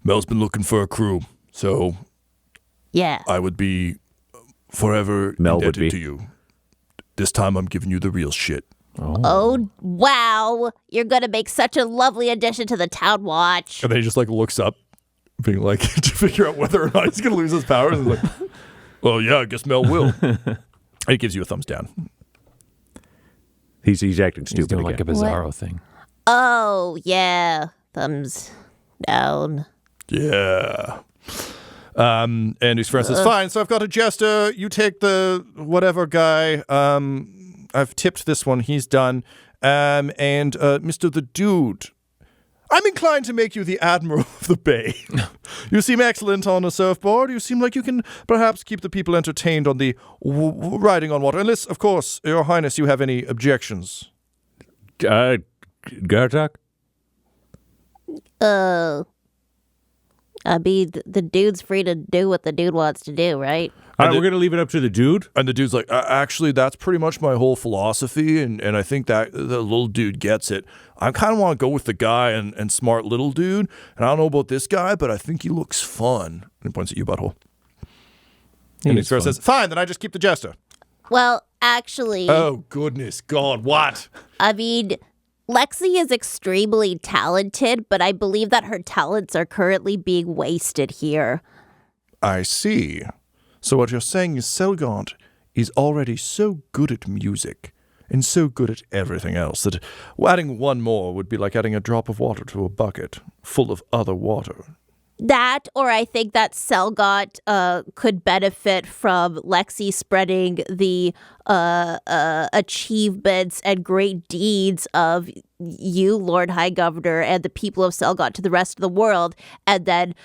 Mel's been looking for a crew, so Yeah. I would be forever Mel would indebted be. to you. This time I'm giving you the real shit. Oh, wow. You're going to make such a lovely addition to the town watch. And then he just like looks up, being like, to figure out whether or not he's going to lose his powers. And he's like, well, yeah, I guess Mel will. And he gives you a thumbs down. He's acting He's stupid doing again. like a Bizarro thing. Oh, yeah. Thumbs down. Yeah. And his friend says, "Fine, so I've got a jester. You take the whatever guy. I've tipped this one. He's done. And Mr. the Dude, I'm inclined to make you the admiral of the bay. You seem excellent on a surfboard. You seem like you can perhaps keep the people entertained on the riding on water. Unless, of course, Your Highness, you have any objections. Gartok? I mean, the dude's free to do what the dude wants to do, right? All right, we're going to leave it up to the dude? And the dude's like, actually, that's pretty much my whole philosophy, and I think that the little dude gets it. I kind of want to go with the guy and smart little dude, and I don't know about this guy, but I think he looks fun. And he points at you, Butthole. And he says, fine, then I just keep the jester. Well, actually... Oh, goodness God, what? I mean, Lexi is extremely talented, but I believe that her talents are currently being wasted here. I see. So what you're saying is Selgant is already so good at music and so good at everything else that adding one more would be like adding a drop of water to a bucket full of other water. That, or I think that Selgant could benefit from Lexi spreading the achievements and great deeds of you, Lord High Governor, and the people of Selgant to the rest of the world, and then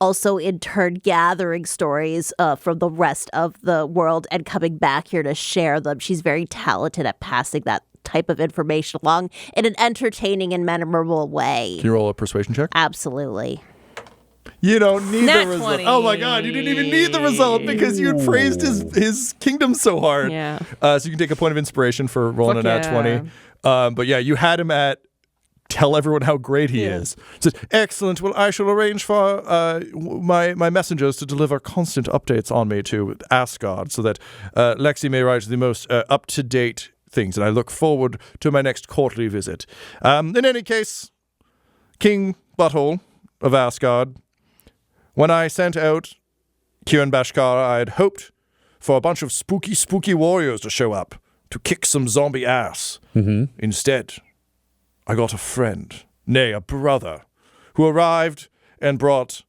also in turn gathering stories from the rest of the world and coming back here to share them. She's very talented at passing that type of information along in an entertaining and memorable way. Can you roll a persuasion check? Absolutely. You don't need Nat the result. 20. Oh my God, you didn't even need the result because you had praised his kingdom so hard. Yeah. So you can take a point of inspiration for rolling Fuck a nat yeah. 20. But yeah, you had him at tell everyone how great he is. Says, excellent. Well, I shall arrange for my messengers to deliver constant updates on me to Asgard so that Lexi may write the most up-to-date things, and I look forward to my next quarterly visit. In any case, King Butthole of Asgard, when I sent out Kieran Bashkar, I had hoped for a bunch of spooky warriors to show up to kick some zombie ass. Mm-hmm. Instead, I got a friend, nay, a brother, who arrived and brought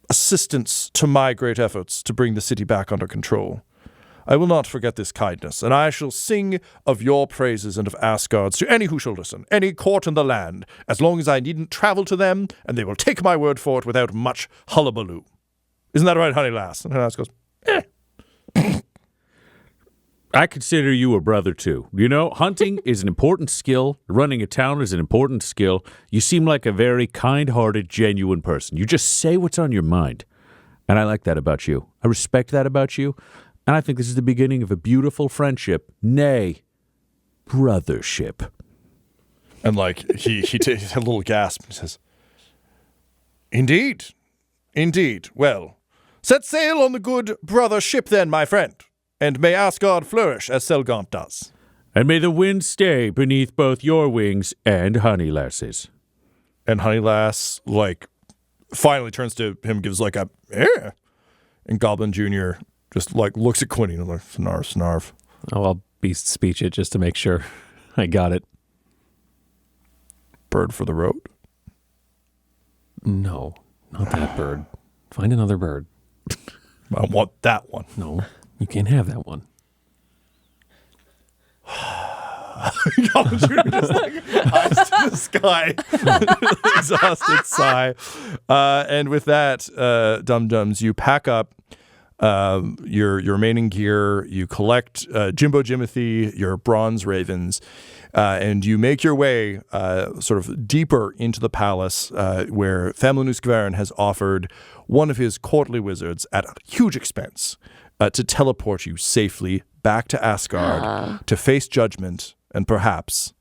assistance to my great efforts to bring the city back under control. I will not forget this kindness, and I shall sing of your praises and of Asgard's to any who shall listen, any court in the land, as long as I needn't travel to them, and they will take my word for it without much hullabaloo. Isn't that right, honey lass? And honey lass goes, I consider you a brother, too. You know, hunting is an important skill. Running a town is an important skill. You seem like a very kind-hearted, genuine person. You just say what's on your mind. And I like that about you. I respect that about you. And I think this is the beginning of a beautiful friendship, nay, brothership. and like he takes a little gasp and says, Indeed. Well, set sail on the good brother ship then, my friend, and may Asgard flourish as Selgant does. And may the wind stay beneath both your wings and Honeylass's. And Honeylass, like, finally turns to him, gives like a, and Goblin Jr. just like looks at Quinny and like, snarf. Oh, I'll beast speech it just to make sure I got it. Bird for the road? No, not that bird. Find another bird. I want that one. No, you can't have that one. Goblin Jr. just like eyes to the sky. Exhausted sigh. And with that, Dum-Dums, you pack up your remaining gear, you collect Jimbo Jimothy, your bronze ravens, and you make your way sort of deeper into the palace where Famlanus Gvarin has offered one of his courtly wizards at a huge expense to teleport you safely back to Asgard to face judgment and perhaps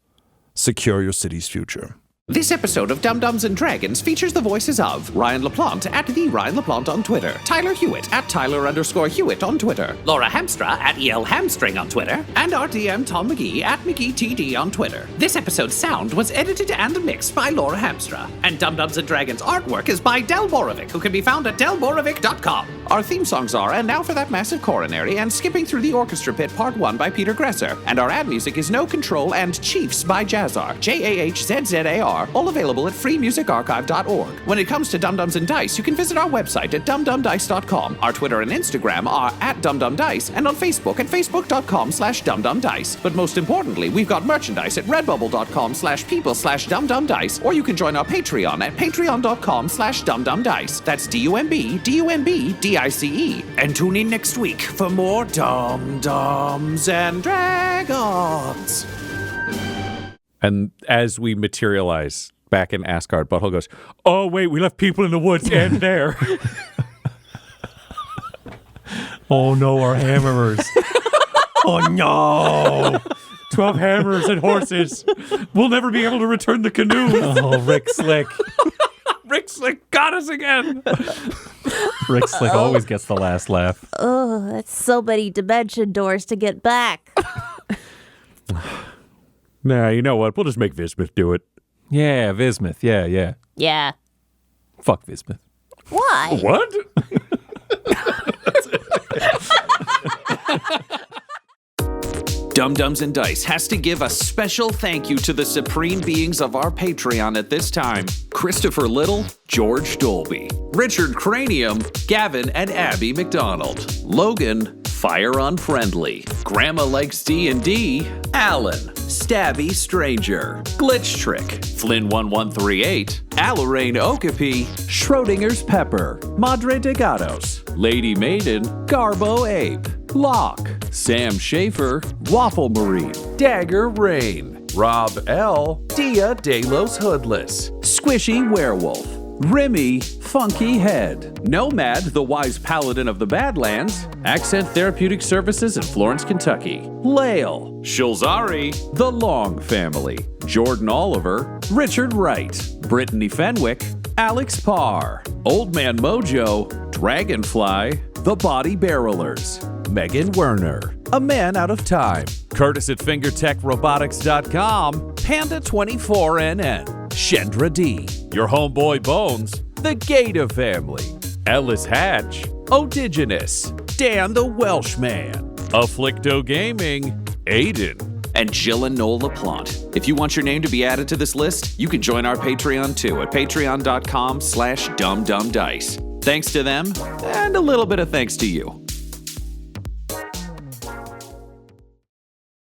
secure your city's future. This episode of Dum-Dums and Dragons features the voices of Ryan LaPlante at the Ryan LaPlante on Twitter, Tyler Hewitt at Tyler_Hewitt on Twitter, Laura Hamstra at EL Hamstring on Twitter, and our DM Tom McGee at McGeeTD on Twitter. This episode's sound was edited and mixed by Laura Hamstra, and Dum-Dums and Dragons artwork is by Del Borovic, who can be found at delborovic.com. Our theme songs are And Now for That Massive Coronary and Skipping Through the Orchestra Pit Part 1 by Peter Gresser, and our ad music is No Control and Chiefs by Jazzar, JAHZZAR. are, all available at freemusicarchive.org. When it comes to Dum-Dums and Dice, you can visit our website at dumdumdice.com. Our Twitter and Instagram are at dumdumdice, and on Facebook at facebook.com/dumdumdice. But most importantly, we've got merchandise at redbubble.com/people/dumdumdice, or you can join our Patreon at patreon.com/dumdumdice. That's DUMBDUMBDICE. And tune in next week for more Dum-Dums and Dragons. And as we materialize back in Asgard, Butthole goes, "Oh, wait, we left people in the woods and there." Oh no, our hammerers. Oh no. 12 hammers and horses. We'll never be able to return the canoe. Oh, Rick Slick. Rick Slick got us again. Rick Slick always gets the last laugh. Oh, that's so many dimension doors to get back. Nah, you know what? We'll just make Vismuth do it. Yeah, Vismuth. Yeah. Yeah. Fuck Vismuth. Why? What? Dum-Dums and Dice has to give a special thank you to the supreme beings of our Patreon at this time: Christopher Little, George Dolby, Richard Cranium, Gavin and Abby McDonald, Logan, Fire Unfriendly, Grandma Likes D&D, Alan, Stabby Stranger, Glitch Trick, Flynn1138, Alarain Okapi, Schrodinger's Pepper, Madre de Gatos, Lady Maiden, Garbo Ape, Locke, Sam Schaefer, Waffle Marine, Dagger Rain, Rob L, Dia De Los Hoodless, Squishy Werewolf, Remy, Funky Head, Nomad, the Wise Paladin of the Badlands, Accent Therapeutic Services in Florence, Kentucky, Lael, Shulzari, The Long Family, Jordan Oliver, Richard Wright, Brittany Fenwick, Alex Parr, Old Man Mojo, Dragonfly, The Body Barrelers, Megan Werner, A Man Out of Time, Curtis at FingerTechRobotics.com, Panda24NN, Shendra D, Your Homeboy Bones, The Gata Family, Ellis Hatch, Odigenous, Dan the Welshman, Afflicto Gaming, Aiden, and Jill and Noel LaPlante. If you want your name to be added to this list, you can join our Patreon too at patreon.com/dumdumdice. Thanks to them, and a little bit of thanks to you.